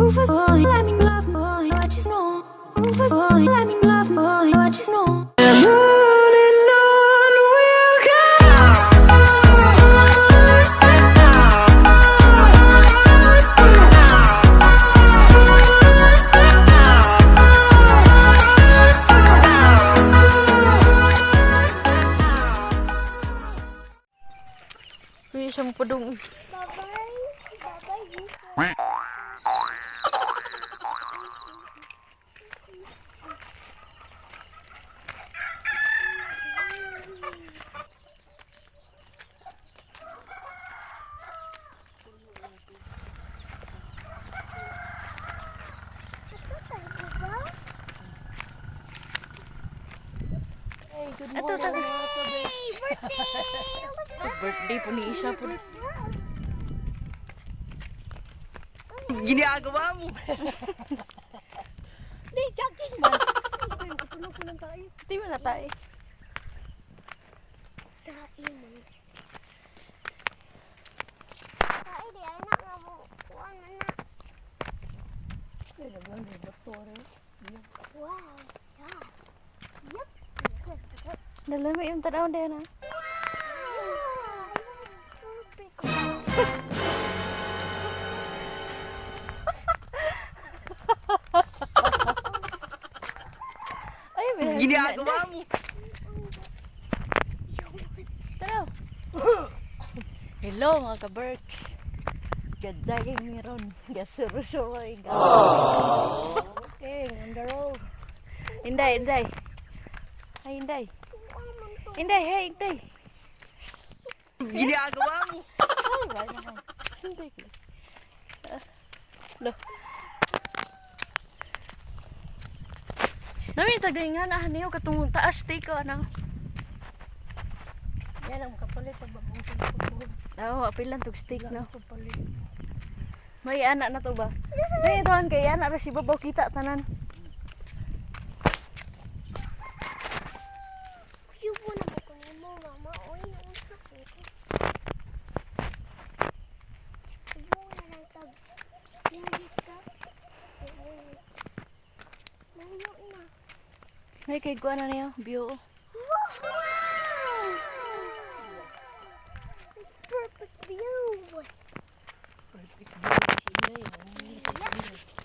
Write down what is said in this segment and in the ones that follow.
Rufus boy, let me love boy, what you know. Rufus boy, let me love boy, what you know. And on we'll go. Uy, isang padong. Good morning, Birthday po ni Isa po. ginagawa mo. Di, jogging man. Puno-puno tayo. Di mo na tayo. Tayo mo. Tayo di anak nga mo. Kuha na na. Wow. Yeah. Yup. Dalami yung tanaw din ha. Ginagawa mo. Tanaw. Hello mga ka-Berks. Gadagay meron. Gasuruso ko yung okay, on the road. Inday. Ay, Inday. Inday, hey, Inday. Ginagawa mo. Ay, wala na. Inday. Look. Namin tagay nga na niyo katungong taas take ko ano. Yan ang makapalit sa babong pagpupuhon. Oo, apilan tog steak no. May anak na to ba? May itohan kay anak ra si babaw kita tanan. Yubo na ba ko mo mama? Oy, nausap ko. Yubo na lang tag. Yumit ka. Layo na. May kay kuha na niyo, view. Wow! It's perfect view. Perfect view.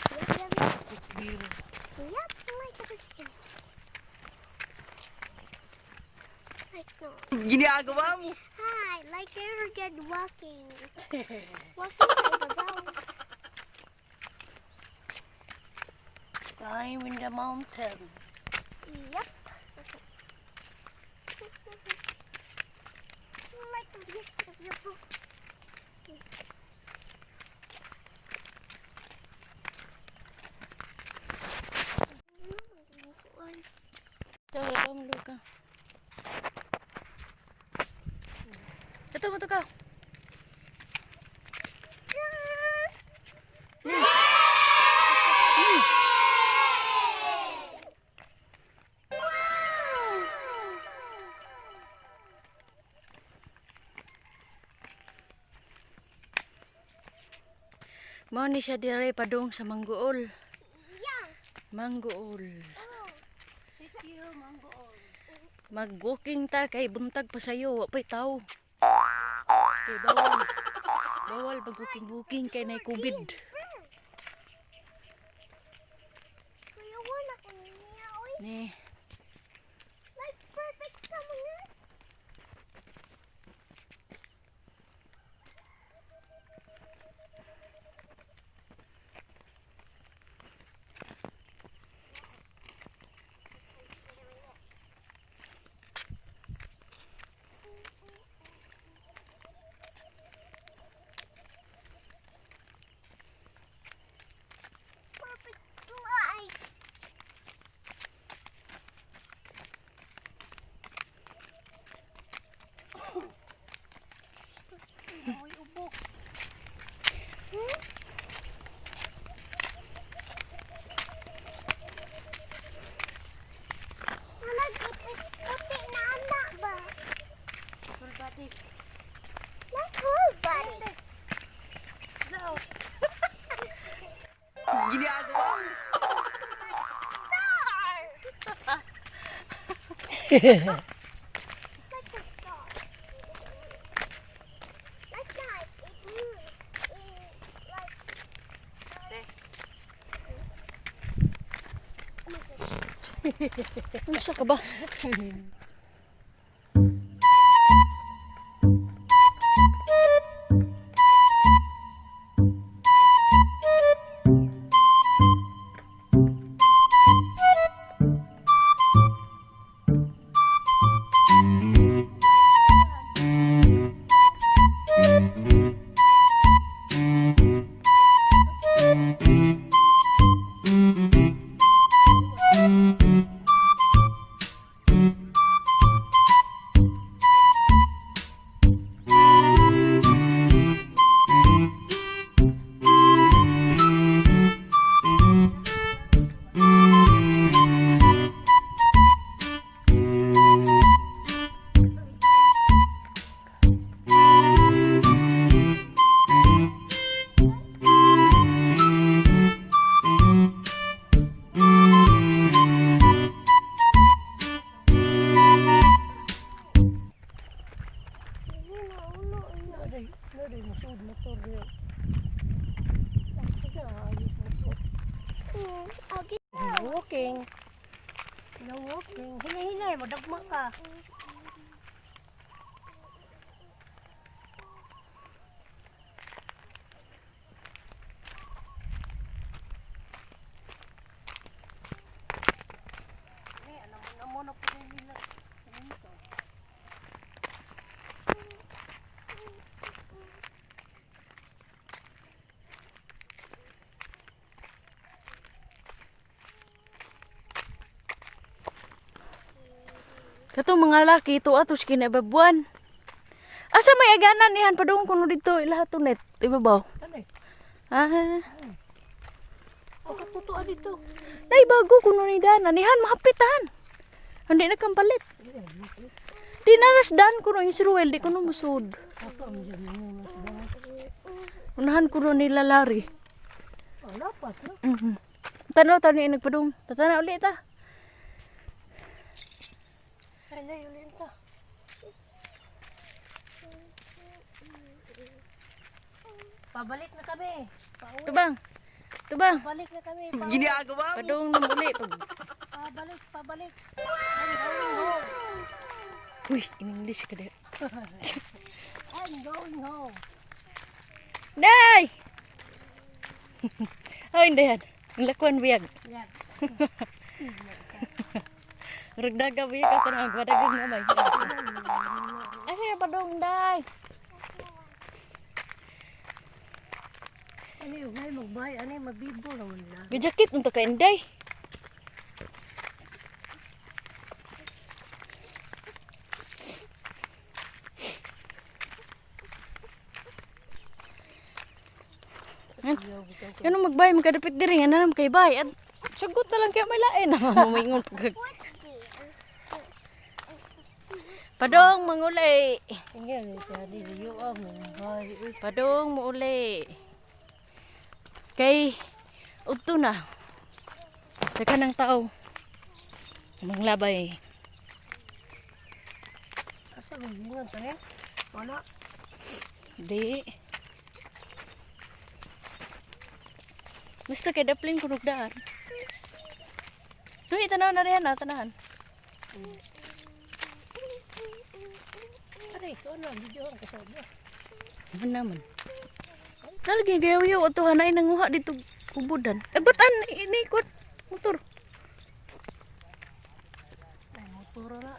Perfect view. Yep, like this thing. Like no. Ginagawa mo. Hi, like you're just walking. Walking by the road. Climb in the mountain. Yep. Like this. Tara, kamlo ka. Ito mo to ka. Mao ni siya dire padung sa Manggool. Yeah. Manggool. Oh. Thank you, Mangool. Magwalking ta kay buntag pa sayo, wa pay tao. Kay bawal. Bawal mag-booking kay nay COVID. Kuya, wala ko niya. Oy, Ni, like perfect summer. Perfect light. Ginagawa mo. Like that. It moves. Ano sa ka ba? Walking. Hinay-hinay mo, dagma ka. Katong mga laki ito atos kinababuan. Asa may aganan nihan padung kuno dito ilahat net ibabaw. Ano? Ah, O katutuan dito. nay bago kuno ni dana nihan mahapitan. Hindi na kampalit. Di naras dan kuno yung siruel di kuno musud. Unahan kuno nila lari. Lapas, no? Tanaw tani nagpadung. Tatana ulit ta. Hinay ulit ka. Pabalik na kami. Tubang. Tubang. Pabalik na kami. Ginagawa mo. Padung na muli pag. Pabalik. I'm going home. Uy, in English ka deh. I'm going home. Day! Oh, hindi yan. Ang lakuan biyag. Yan. Ragdaga biyag ka tanong. Madagag na may. Ay, siya pa dong, day. Ano yung ngay magbay? Ano yung mabibo naman na? Bijakit untuk ka inday. Ano magbay, magkadapit diri nga na kay bay. At sagot na lang kaya may lain. Mamingon pag. Padong mangulay. Tingnan siya dito yung magbay. Padong muuli. Kay udto na. Sa kanang tao. Manglabay. Asa mo gingan ka eh? Wala. Di. Basta kay daplin kunog daan. Tuhi tanaw na riyan na tanahan. Aray, ito na. Video ang kasabi. Ano naman? Talagay gayaw-yaw ato hanay nanguha dito kubudan. Eh batan inikot motor. Ay, motor na.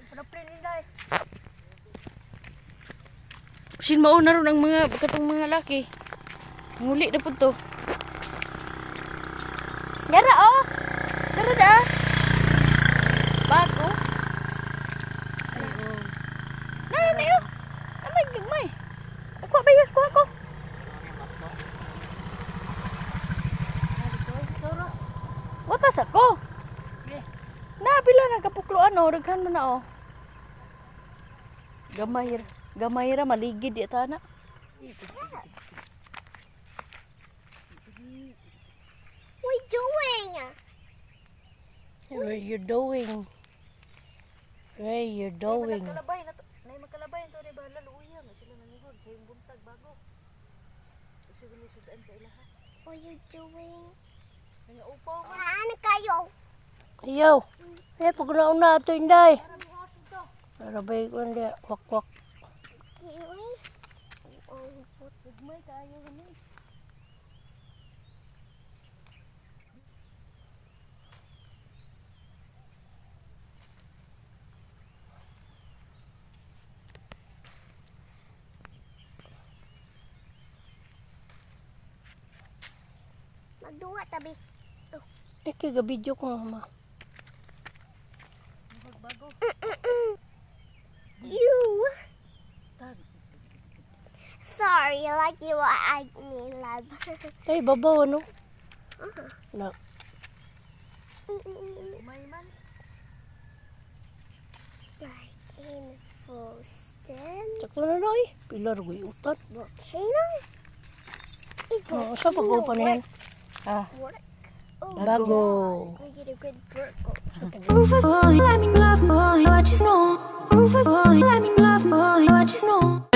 Padaplin ninday. Sin mauna ron ang mga katong mga laki. Nguli na pud to. Gyra oh. Gyra da. Bago. Ayun. Na niyo. Amay gigmay. Ako ba yun? Kuha ko. Watas ako. Okay. Na pila na kapukloan oh, daghan mo na oh. Gamay ra maligid di ta na. niya. What you doing? What you doing? Magkalabay na to. Nay magkalabay to ni bahala luya na sila nanguhag sa yung buntag bago. Kasi bilisudaan sa ilaha. What you doing? Nga upaw man. Ano kayo? Ayaw. Pag nauna ito, Inday. Para bihasin to. Narabay ko hindi. Wak-wak. Kiwi? Ugmay kaayo gani. Magduwa tabi. Nagkigabidyo ko mama. Muhag bago. You. Tag. Sorry, like you I me love. Ay, babaw ano? Na. Umay man. Like in Foston. Sakto na na eh. Pilar ko utat. Volcano? Sa pag-upa na yan. Ah, Oh, bago. we get a good burger. Rufus boy, let me love boy, what you know. Rufus boy, let me love boy, what you know.